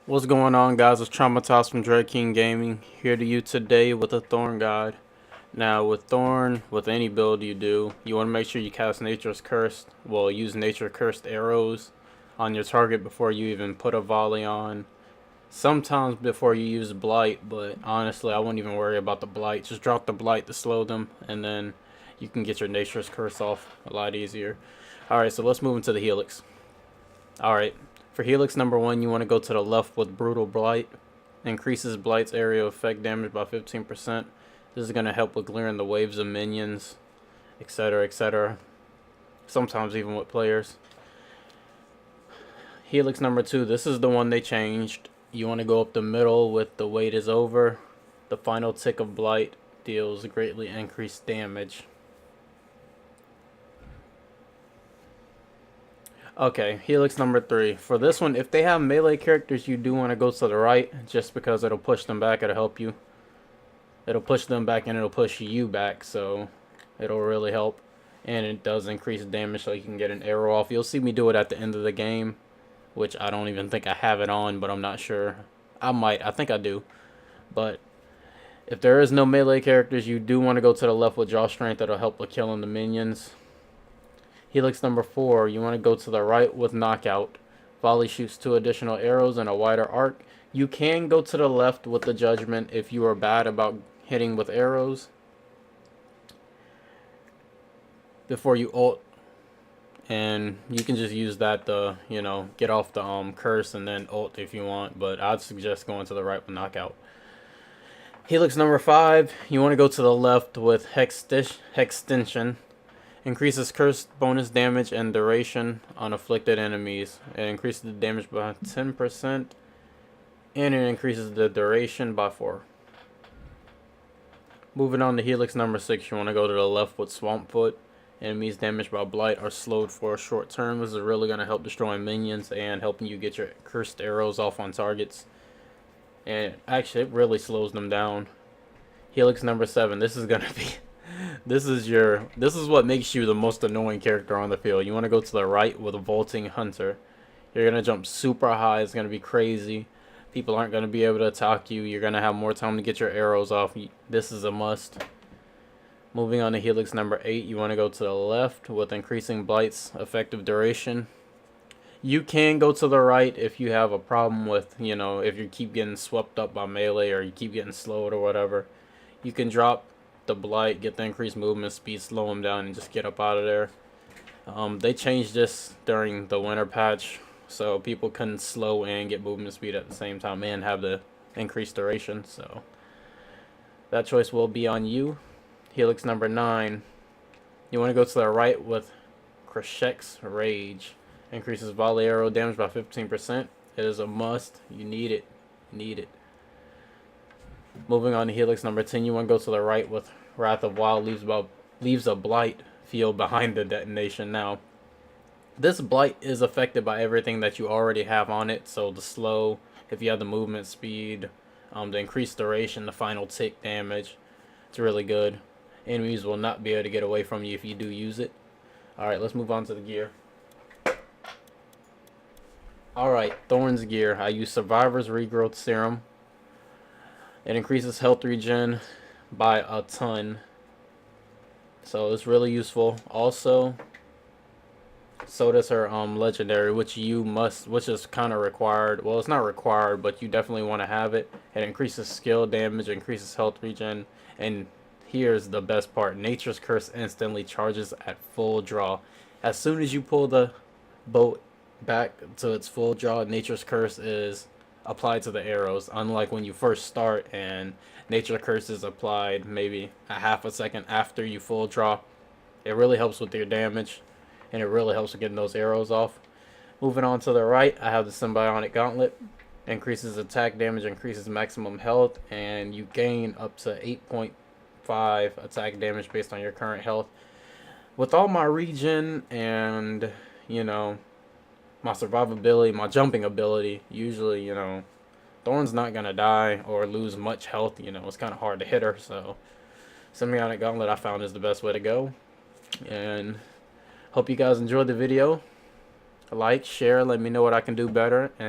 What's going on, guys? It's Traumatized from Dread King Gaming, here to you today with a Thorn guide. Now, with Thorn, with any build you do, you want to make sure you cast Nature's Cursed. Well, use Nature Cursed arrows on your target before you even put a volley on. Sometimes before you use Blight, but honestly, I wouldn't even worry about the Blight. Just drop the Blight to slow them, and then you can get your Nature's Curse off a lot easier. Alright, so let's move into the Helix. Alright, for Helix number 1, you want to go to the left with Brutal Blight. Increases Blight's area of effect damage by 15%. This is going to help with clearing the waves of minions, etc., etc. Sometimes even with players. Helix number 2, this is the one they changed. You want to go up the middle with The Wait Is Over. The final tick of Blight deals greatly increased damage. Okay, Helix number 3. For this one, if they have melee characters, you do want to go to the right, just because it'll push them back, it'll help you. It'll push them back and it'll push you back, so it'll really help. And it does increase damage, so you can get an arrow off. You'll see me do it at the end of the game, which I don't even think I have it on, but I'm not sure. I might, I think I do. But if there is no melee characters, you do want to go to the left with Jaw Strength. That'll help with killing the minions. Helix number 4, you want to go to the right with Knockout. Volley shoots 2 additional arrows in a wider arc. You can go to the left with the Judgment if you are bad about hitting with arrows before you ult. And you can just use that to, get off the curse and then ult if you want. But I'd suggest going to the right with Knockout. Helix number 5, you want to go to the left with Hextension. Increases curse bonus damage and duration on afflicted enemies. It increases the damage by 10%, and it increases the duration by 4. Moving on to Helix number 6, you want to go to the left with Swampfoot. Enemies damaged by Blight are slowed for a short term. This is really going to help destroying minions and helping you get your cursed arrows off on targets. And actually, it really slows them down. Helix number 7, this is going to be... This is what makes you the most annoying character on the field. You want to go to the right with a Vaulting Hunter. You're going to jump super high. It's going to be crazy. People aren't going to be able to attack you. You're going to have more time to get your arrows off. This is a must. Moving on to Helix number 8, you want to go to the left with Increasing Blight's effective duration. You can go to the right if you have a problem with, if you keep getting swept up by melee or you keep getting slowed or whatever. You can drop the Blight, get the increased movement speed, slow them down, and just get up out of there. They changed this during the winter patch, so people couldn't slow and get movement speed at the same time and have the increased duration, so that choice will be on you. Helix number 9, you want to go to the right with Kreshek's Rage. Increases volley arrow damage by 15%. It is a must. You need it. Moving on to Helix number 10, you want to go to the right with Wrath of Wild. Leaves a Blight field behind the detonation. Now, this Blight is affected by everything that you already have on it. So the slow, if you have the movement speed, the increased duration, the final tick damage. It's really good. Enemies will not be able to get away from you if you do use it. Alright, let's move on to the gear. Alright, Thorn's gear. I use Survivor's Regrowth Serum. It increases health regen by a ton, so it's really useful. Also, so does her legendary, which is kind of required. Well, it's not required, but you definitely want to have it. It increases skill damage, increases health regen, and here's the best part: Nature's Curse instantly charges at full draw. As soon as you pull the boat back to its full draw, Nature's Curse is applied to the arrows, unlike when you first start and Nature Curse is applied maybe a half a second after you full draw. It really helps with your damage, and it really helps with getting those arrows off. Moving on to the right, I have the Symbiotic Gauntlet. Increases attack damage, increases maximum health, and you gain up to 8.5 attack damage based on your current health. With all my regen and, my survivability, my jumping ability, usually, Thorn's not going to die or lose much health. It's kind of hard to hit her, so Symbiotic Gauntlet I found is the best way to go. And hope you guys enjoyed the video. Like, share, let me know what I can do better, and